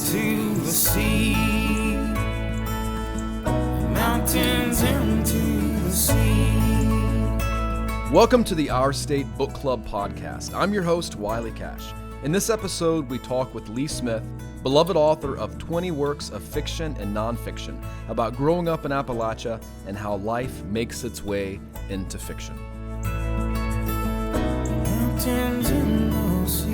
into the sea, mountains into the sea. Welcome to the Our State Book Club podcast. I'm your host, Wiley Cash. In this episode, we talk with Lee Smith, beloved author of 20 works of fiction and nonfiction, about growing up in Appalachia and how life makes its way into fiction. Mountains in the sea.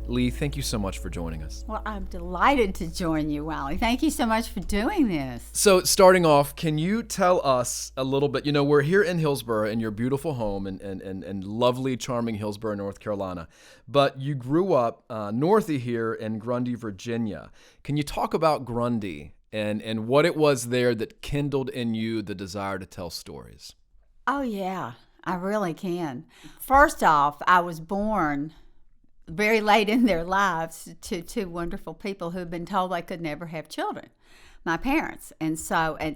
Lee, thank you so much for joining us. Well, I'm delighted to join you, Wiley. Thank you so much for doing this. So starting off, can you tell us a little bit, we're here in Hillsborough in your beautiful home in lovely, charming Hillsborough, North Carolina, but you grew up north of here in Grundy, Virginia. Can you talk about Grundy and what it was there that kindled in you the desire to tell stories? Oh, yeah, I really can. First off, I was born very late in their lives to two wonderful people who'd been told they could never have children, my parents. And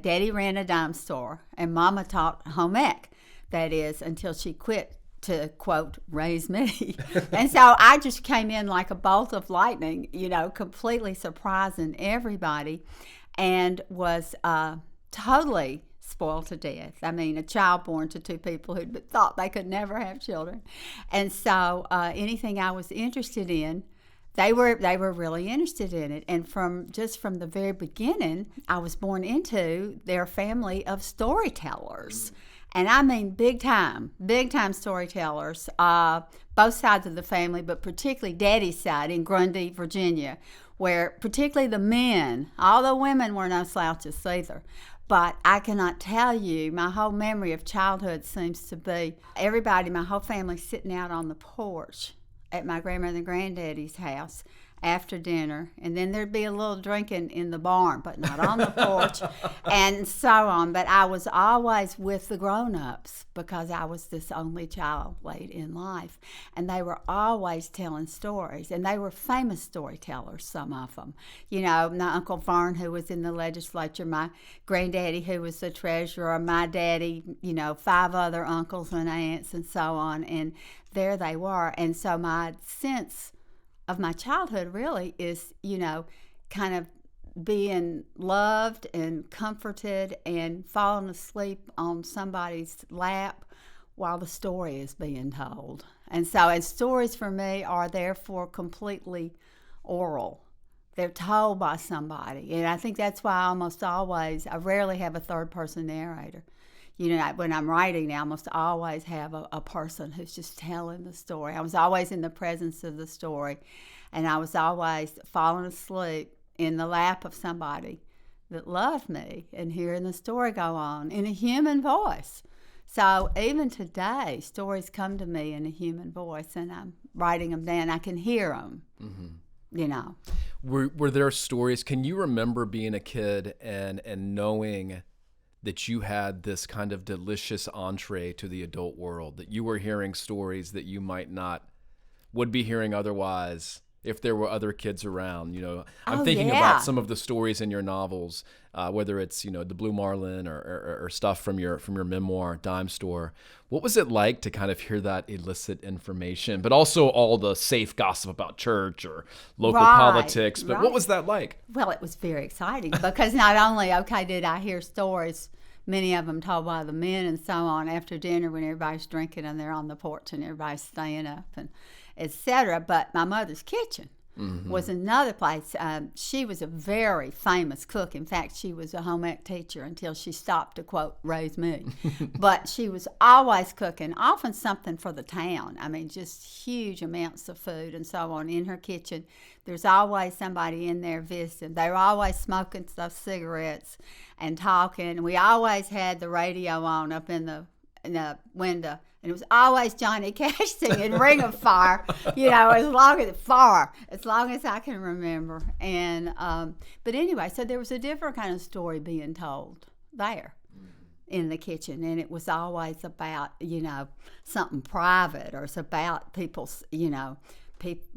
Daddy ran a dime store, and Mama taught home ec, that is, until she quit to, quote, raise me. And so I just came in like a bolt of lightning, completely surprising everybody, and was totally spoiled to death. I mean, a child born to two people who thought they could never have children. And so anything I was interested in, they were really interested in it. And from the very beginning, I was born into their family of storytellers. And I mean big time storytellers, both sides of the family, but particularly Daddy's side in Grundy, Virginia, where particularly the men, all the women were no slouches either. But I cannot tell you, my whole memory of childhood seems to be everybody, my whole family sitting out on the porch at my grandmother and granddaddy's house after dinner, and then there'd be a little drinking in the barn, but not on the porch, and so on. But I was always with the grown-ups because I was this only child late in life, and they were always telling stories, and they were famous storytellers, some of them. My Uncle Vern, who was in the legislature, my granddaddy, who was the treasurer, my daddy, 5 other uncles and aunts, and so on, and there they were. And so my sense of my childhood really is, kind of being loved and comforted and falling asleep on somebody's lap while the story is being told. And stories for me are therefore completely oral. They're told by somebody. And I think that's why I rarely have a third person narrator. When I'm writing, I almost always have a person who's just telling the story. I was always in the presence of the story, and I was always falling asleep in the lap of somebody that loved me and hearing the story go on in a human voice. So even today, stories come to me in a human voice, and I'm writing them down. I can hear them, Were there stories, can you remember being a kid and knowing that you had this kind of delicious entree to the adult world, that you were hearing stories that you would be hearing otherwise if there were other kids around? I'm thinking about some of the stories in your novels, whether it's, the Blue Marlin or stuff from your memoir, Dime Store. What was it like to kind of hear that illicit information, but also all the safe gossip about church or local politics? But what was that like? Well, it was very exciting because not only, did I hear stories, many of them told by the men and so on after dinner when everybody's drinking and they're on the porch and everybody's staying up and etc. But my mother's kitchen was another place. She was a very famous cook. In fact, she was a home ec teacher until she stopped to, quote, raise me. But she was always cooking, often something for the town. I mean, just huge amounts of food and so on in her kitchen. There's always somebody in there visiting. They were always smoking those cigarettes and talking. We always had the radio on up in the window. And it was always Johnny Cash singing Ring of Fire, as long as I can remember. And but anyway, so there was a different kind of story being told there in the kitchen, and it was always about something private, or it's about people's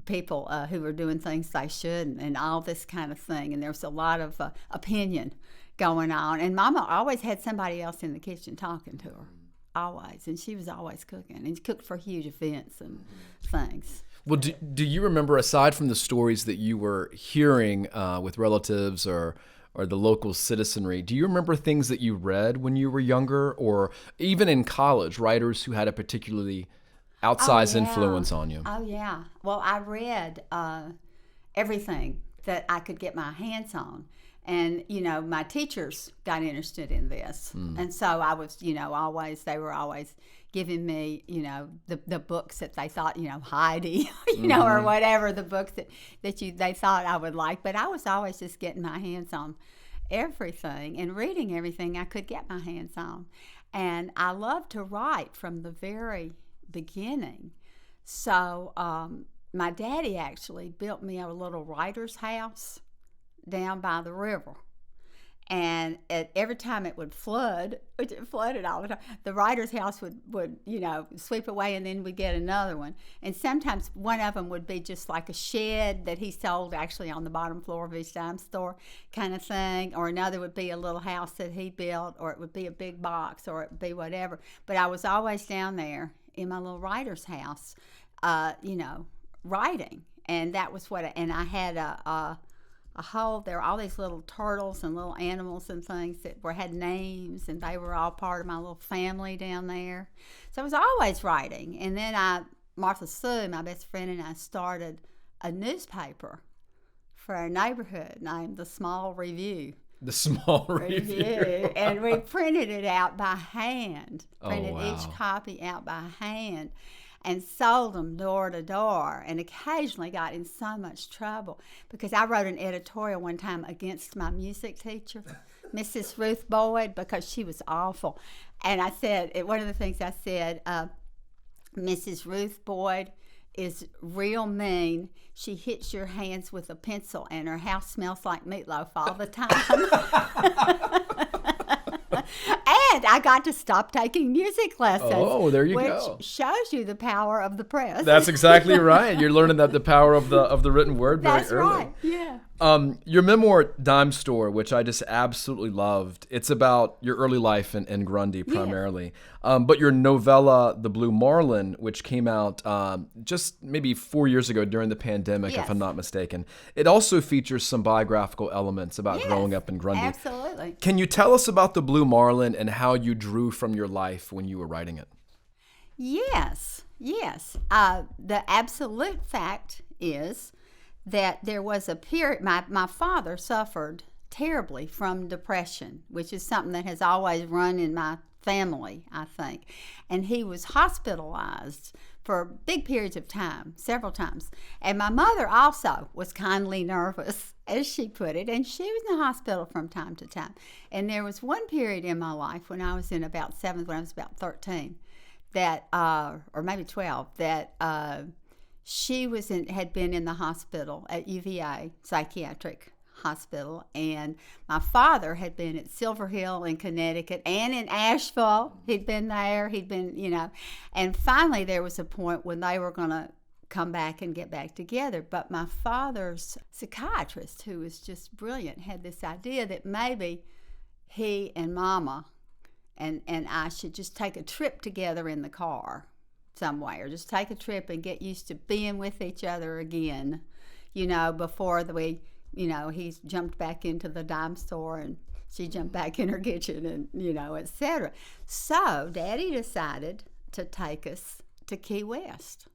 people who were doing things they shouldn't, and all this kind of thing. And there was a lot of opinion going on, and Mama always had somebody else in the kitchen talking to her always. And she was always cooking, and she cooked for huge events and things. Well, do you remember, aside from the stories that you were hearing with relatives or the local citizenry, do you remember things that you read when you were younger, or even in college, writers who had a particularly outsized influence on you? Oh, yeah. Well, I read everything that I could get my hands on. And, my teachers got interested in this. And so I was, they were always giving me, the books that they thought, Heidi, or whatever, the books that they thought I would like. But I was always just getting my hands on everything and reading everything I could get my hands on. And I loved to write from the very beginning. So my daddy actually built me a little writer's house down by the river, and every time it would flood, which it flooded all the time, the writer's house would sweep away, and then we'd get another one. And sometimes one of them would be just like a shed that he sold actually on the bottom floor of his dime store kind of thing, or another would be a little house that he built, or it would be a big box, or it would be whatever. But I was always down there in my little writer's house, writing, and that was and I had a hole. There were all these little turtles and little animals and things that had names, and they were all part of my little family down there. So I was always writing. And then Martha Sue, my best friend, and I started a newspaper for our neighborhood named The Small Review. The Small Review. And we printed it out by hand. Printed wow. each copy out by hand. And sold them door to door, and occasionally got in so much trouble because I wrote an editorial one time against my music teacher, Mrs. Ruth Boyd, because she was awful. And I said, one of the things I said, Mrs. Ruth Boyd is real mean. She hits your hands with a pencil, and her house smells like meatloaf all the time. And I got to stop taking music lessons. Oh, there you go. Which shows you the power of the press. That's exactly right. You're learning the power of the written word very That's early. Right. Yeah. Your memoir, Dime Store, which I just absolutely loved. It's about your early life in Grundy primarily. Yeah. But your novella, The Blue Marlin, which came out just maybe 4 years ago during the pandemic, yes. if I'm not mistaken. It also features some biographical elements about yes, growing up in Grundy. Absolutely. Can you tell us about The Blue Marlin and how you drew from your life when you were writing it? Yes. The absolute fact is that there was a period, my father suffered terribly from depression, which is something that has always run in my family, I think. And he was hospitalized for big periods of time, several times. And my mother also was kindly nervous, as she put it, and she was in the hospital from time to time. And there was one period in my life when I was in about 7th, when I was about 13, that, or maybe 12, that she had been in the hospital at UVA, psychiatric hospital, and my father had been at Silver Hill in Connecticut and in Asheville. He'd been there, and finally there was a point when they were going to come back and get back together. But my father's psychiatrist, who was just brilliant, had this idea that maybe he and Mama and I should just take a trip together in the car somewhere, just take a trip and get used to being with each other again, before he jumped back into the dime store and she jumped back in her kitchen and, etc. So Daddy decided to take us to Key West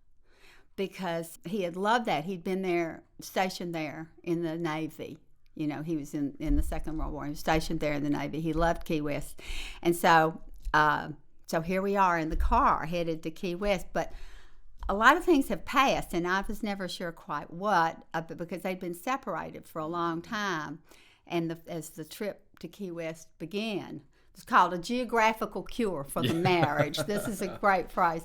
because he had loved that. He'd been there, stationed there in the Navy. He was in the Second World War. He was stationed there in the Navy. He loved Key West. And so here we are in the car headed to Key West. But a lot of things have passed, and I was never sure quite what, because they'd been separated for a long time. And as the trip to Key West began, it's called a geographical cure for the marriage. This is a great phrase.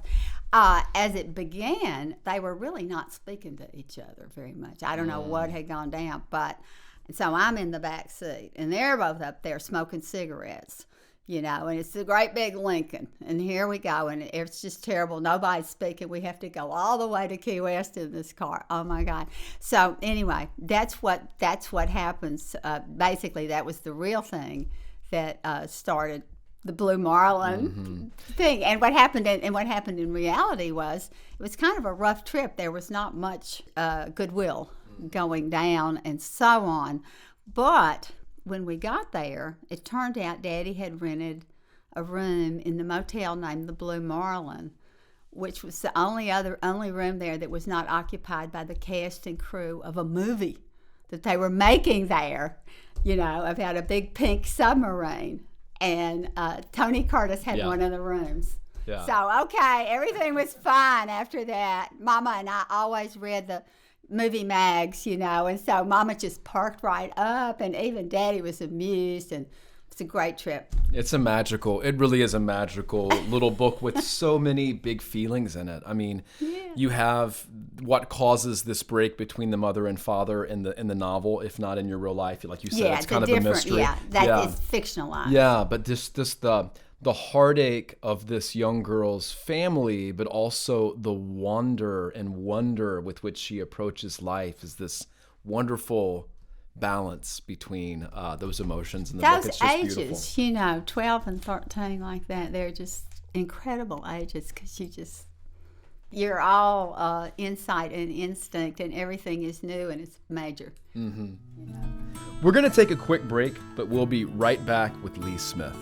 As it began, they were really not speaking to each other very much. I don't know what had gone down, but so I'm in the back seat, and they're both up there smoking cigarettes. And it's a great big Lincoln, and here we go, and it's just terrible. Nobody's speaking. We have to go all the way to Key West in this car. Oh my God! So anyway, that's what happens. Basically, that was the real thing that started, the Blue Marlin thing. And what happened in reality was it was kind of a rough trip. There was not much goodwill going down and so on. But when we got there, it turned out Daddy had rented a room in the motel named the Blue Marlin, which was the only room there that was not occupied by the cast and crew of a movie that they were making there, about a big pink submarine. And Tony Curtis had one of the rooms. Yeah. So, okay, everything was fine after that. Mama and I always read the movie mags, and so Mama just perked right up, and even Daddy was amused, and it's a great trip. It really is a magical little book with so many big feelings in it. I mean, you have what causes this break between the mother and father in the novel, if not in your real life. Like you said, it's kind of a mystery. Yeah, that is fictionalized. Yeah, but this the heartache of this young girl's family, but also the wonder with which she approaches life is this wonderful balance between those emotions in the book. It's just ages, beautiful. 12 and 13 like that, they're just incredible ages because you're all insight and instinct, and everything is new and it's major. We're going to take a quick break, but we'll be right back with Lee Smith.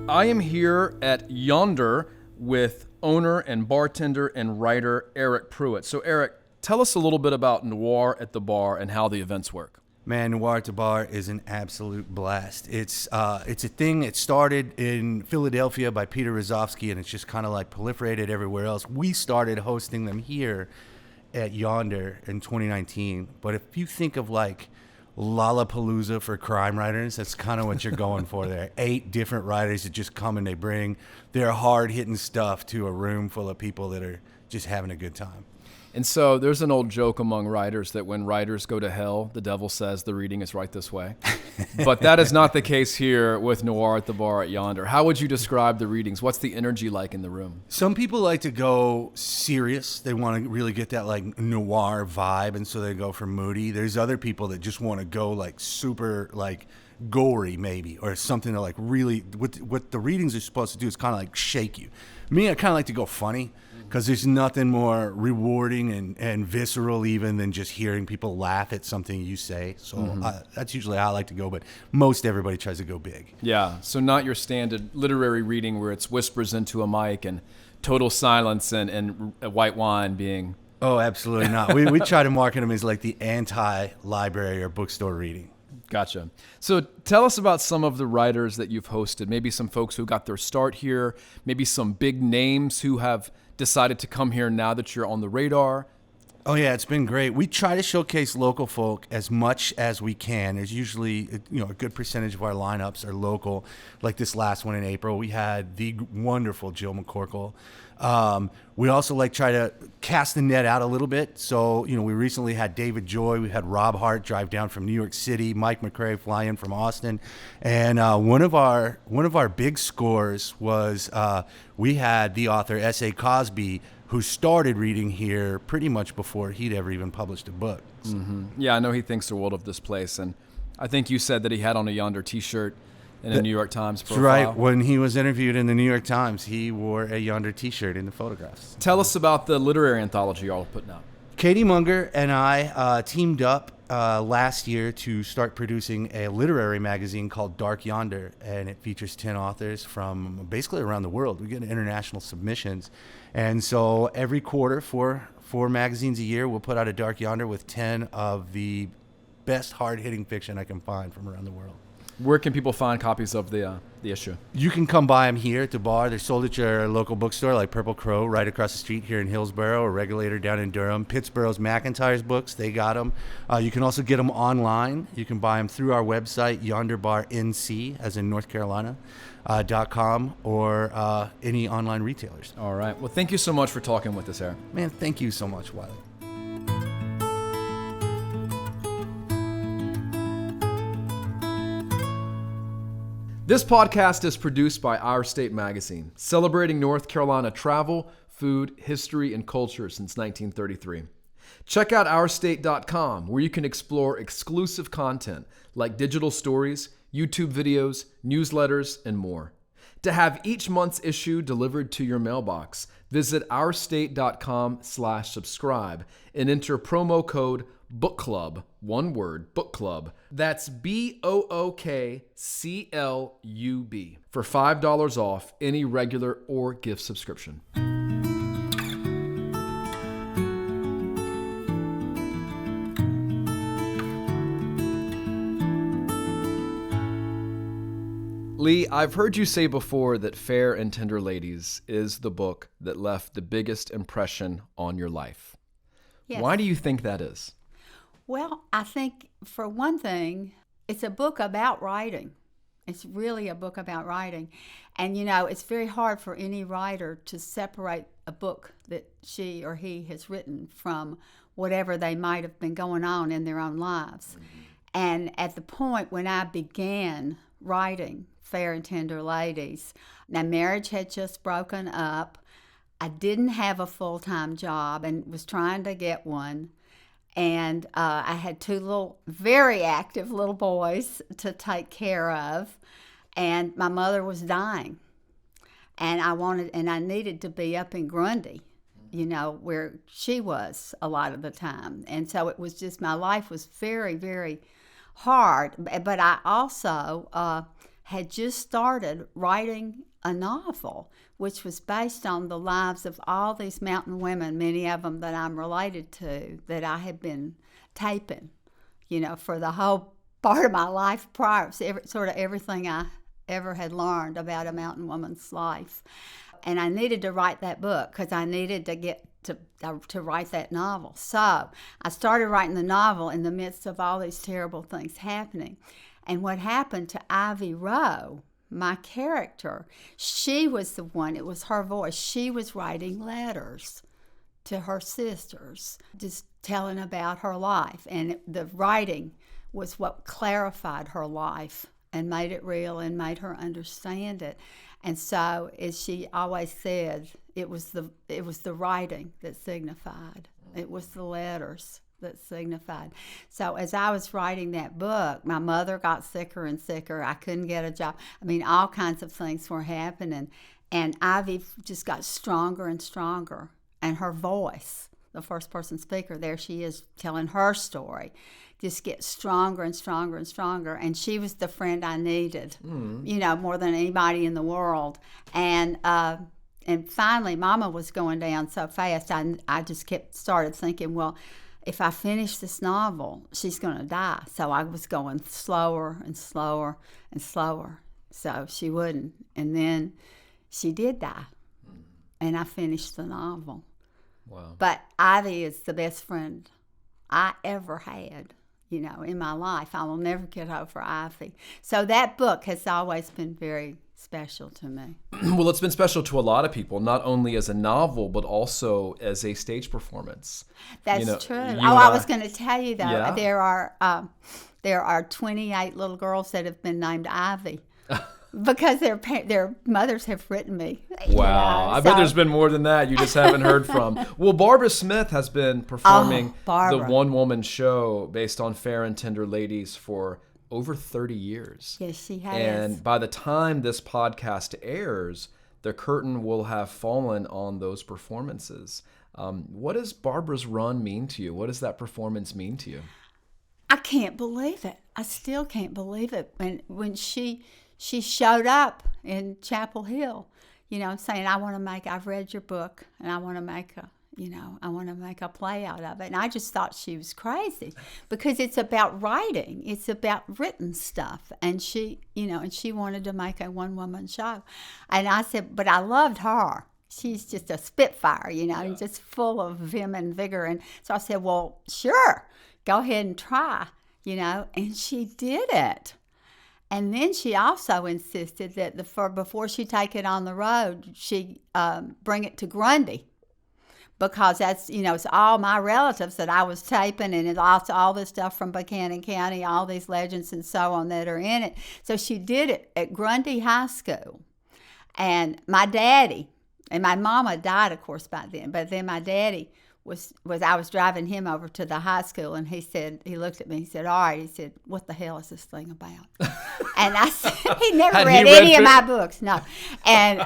I am here at Yonder with owner and bartender and writer Eric Pruitt. So Eric, tell us a little bit about Noir at the Bar and how the events work. Man, Noir at the Bar is an absolute blast. It's a thing. It started in Philadelphia by Peter Rozovsky, and it's just kind of like proliferated everywhere else. We started hosting them here at Yonder in 2019. But if you think of like Lollapalooza for crime writers, that's kind of what you're going for there. 8 different writers that just come and they bring their hard-hitting stuff to a room full of people that are just having a good time. And so there's an old joke among writers that when writers go to hell, the devil says the reading is right this way. But that is not the case here with Noir at the Bar at Yonder. How would you describe the readings? What's the energy like in the room? Some people like to go serious. They want to really get that like noir vibe, and so they go for moody. There's other people that just want to go like super like gory maybe, or something to like really, what the readings are supposed to do is kind of like shake you. Me, I kind of like to go funny, because there's nothing more rewarding and visceral even than just hearing people laugh at something you say. So that's usually how I like to go, but most everybody tries to go big. Yeah, so not your standard literary reading where it's whispers into a mic and total silence and white wine being... Oh, absolutely not. We try to market them as like the anti-library or bookstore reading. Gotcha. So tell us about some of the writers that you've hosted, maybe some folks who got their start here, maybe some big names who have decided to come here now that you're on the radar. Oh, yeah, it's been great. We try to showcase local folk as much as we can. There's usually, a good percentage of our lineups are local. Like this last one in April, we had the wonderful Jill McCorkle. We also try to cast the net out a little bit. So, we recently had David Joy. We had Rob Hart drive down from New York City. Mike McCrae fly in from Austin. And one of our big scores was we had the author S.A. Cosby, who started reading here pretty much before he'd ever even published a book. Mm-hmm. Yeah, I know he thinks the world of this place. And I think you said that he had on a Yonder T-shirt in a New York Times profile. That's right. When he was interviewed in the New York Times, he wore a Yonder T-shirt in the photographs. Tell us about the literary anthology y'all are putting out. Katie Munger and I teamed up last year to start producing a literary magazine called Dark Yonder, and it features 10 authors from basically around the world. We get international submissions, and so every quarter, four magazines a year, we'll put out a Dark Yonder with 10 of the best hard-hitting fiction I can find from around the world. Where can people find copies of the issue? You can come buy them here at the bar. They're sold at your local bookstore like Purple Crow right across the street here in Hillsborough, or Regulator down in Durham. Pittsburgh's McIntyre's books, they got them. You can also get them online. You can buy them through our website, YonderBarNC, as in North Carolina, .com, or any online retailers. All right. Well, thank you so much for talking with us, Eric. Man, thank you so much, Wiley. This podcast is produced by Our State Magazine, celebrating North Carolina travel, food, history, and culture since 1933. Check out ourstate.com, where you can explore exclusive content like digital stories, YouTube videos, newsletters, and more. To have each month's issue delivered to your mailbox, visit ourstate.com/subscribe and enter promo code BOOKCLUB, one word, Book Club. That's BOOKCLUB for $5 off any regular or gift subscription. Lee, I've heard you say before that Fair and Tender Ladies is the book that left the biggest impression on your life. Yes. Why do you think that is? Well, I think, for one thing, it's a book about writing. It's really a book about writing. And, it's very hard for any writer to separate a book that she or he has written from whatever they might have been going on in their own lives. Mm-hmm. And at the point when I began writing Fair and Tender Ladies, my marriage had just broken up. I didn't have a full-time job and was trying to get one. And I had two very active little boys to take care of. And my mother was dying. And I needed to be up in Grundy, where she was a lot of the time. And so it was just, my life was very, very hard. But I also had just started writing a novel, which was based on the lives of all these mountain women, many of them that I'm related to, that I had been taping, for the whole part of my life prior, sort of everything I ever had learned about a mountain woman's life. And I needed to write that book because I needed to get to write that novel. So I started writing the novel in the midst of all these terrible things happening. And what happened to Ivy Rowe, my character, she was the one, it was her voice. She was writing letters to her sisters, just telling about her life. And the writing was what clarified her life and made it real and made her understand it. And so, as she always said, it was the writing that signified. It was the letters that signified. So as I was writing that book, my mother got sicker and sicker. I couldn't get a job. All kinds of things were happening. And Ivy just got stronger and stronger. And her voice, the first person speaker, there she is telling her story, just gets stronger and stronger and stronger. And she was the friend I needed, more than anybody in the world. And finally, Mama was going down so fast, I just started thinking, well, if I finish this novel, she's going to die. So I was going slower and slower and slower, so she wouldn't. And then she did die, and I finished the novel. Wow. But Ivy is the best friend I ever had, in my life. I will never get over Ivy. So that book has always been very special to me. Well, it's been special to a lot of people, not only as a novel, but also as a stage performance. That's true. I was going to tell you, though, yeah. there are 28 little girls that have been named Ivy because their mothers have written me. Wow. I bet there's been more than that you just haven't heard from. Well, Barbara Smith has been performing the one-woman show based on Fair and Tender Ladies for over 30 years. Yes, she has. And by the time this podcast airs, the curtain will have fallen on those performances. What does Barbara's run mean to you? What does that performance mean to you? I can't believe it. I still can't believe it. When she showed up in Chapel Hill, saying, I've read your book and I want to make a play out of it. And I just thought she was crazy because it's about writing. It's about written stuff. And she wanted to make a one-woman show. And I said, but I loved her. She's just a spitfire, just full of vim and vigor. And so I said, well, sure, go ahead and try, and she did it. And then she also insisted that before she take it on the road, she bring it to Grundy, because that's, it's all my relatives that I was taping, and it's also all this stuff from Buchanan County, all these legends and so on that are in it. So she did it at Grundy High School. And my daddy, and my mama died, of course, by then, but then my daddy I was driving him over to the high school, and he looked at me, he said, all right, he said, what the hell is this thing about? And I said, he never read any of my books, no. And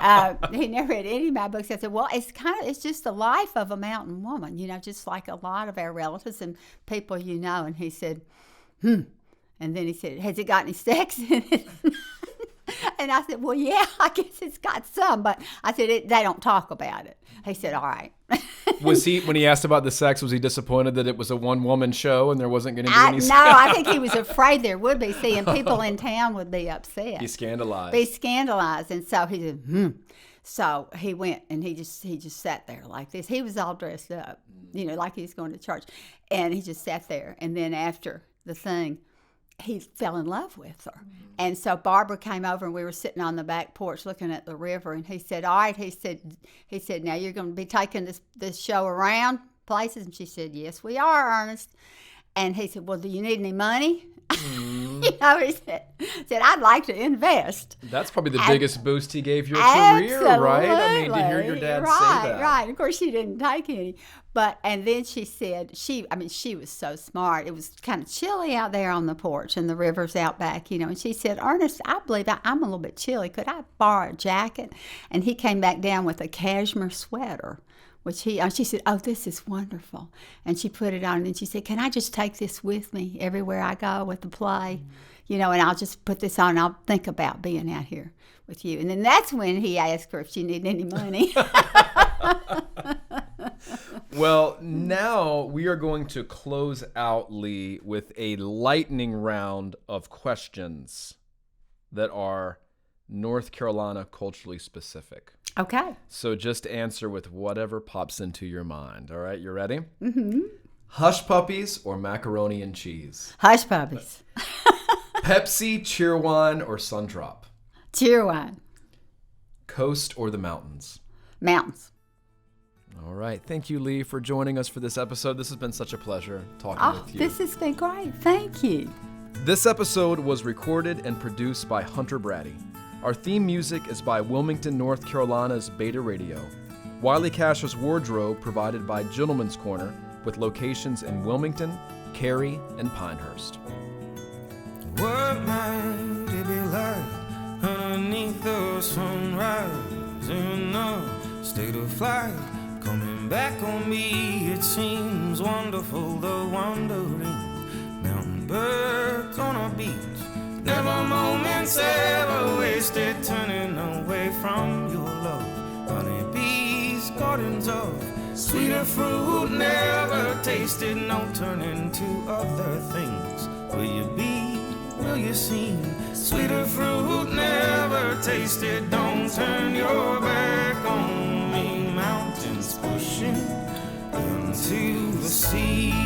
he never read any of my books. I said, well, it's just the life of a mountain woman, just like a lot of our relatives and people And he said, and then he said, has it got any sex in it? And I said, well, yeah, I guess it's got some, but I said, they don't talk about it. He said, all right. Was he, when he asked about the sex, was he disappointed that it was a one-woman show and there wasn't going to be any sex? No, I think he was afraid there would be. See, and people in town would be upset. Be scandalized. And so he said, So he went, and he just sat there like this. He was all dressed up, like he was going to church. And he just sat there. And then after the thing, he fell in love with her. And so Barbara came over, and we were sitting on the back porch looking at the river, and he said, all right, he said, now you're going to be taking this show around places? And she said, yes, we are, Ernest. And he said, well, do you need any money? He said, I'd like to invest. That's probably the biggest boost he gave your career, right? I mean, to hear your dad say that. Right. Of course, she didn't take any. And then she said, she was so smart. It was kind of chilly out there on the porch, and the river's out back, And she said, Ernest, I believe I'm a little bit chilly. Could I borrow a jacket? And he came back down with a cashmere sweater, which she said, oh, this is wonderful. And she put it on, and she said, can I just take this with me everywhere I go with the play? And I'll just put this on, and I'll think about being out here with you. And then that's when he asked her if she needed any money. Well, now we are going to close out, Lee, with a lightning round of questions that are North Carolina culturally specific. Okay. So just answer with whatever pops into your mind. All right, you ready? Mm-hmm. Hush puppies or macaroni and cheese? Hush puppies. Pepsi, Cheerwine, or Sundrop? Cheerwine. Coast or the mountains? Mountains. All right. Thank you, Lee, for joining us for this episode. This has been such a pleasure talking with you. This has been great. Thank you. This episode was recorded and produced by Hunter Brady. Our theme music is by Wilmington, North Carolina's Beta Radio. Wiley Cash's wardrobe provided by Gentleman's Corner, with locations in Wilmington, Cary, and Pinehurst. What might it be like underneath the sunrise in a state of flight? Coming back on me, it seems wonderful, the wandering mountain birds on a beach. Never moments ever wasted, turning away from your love. Honeybees, gardens of sweeter fruit never tasted, no turning to other things. Will you be, will you seem? Sweeter fruit never tasted, don't turn your back on me. Mountains pushing into the sea.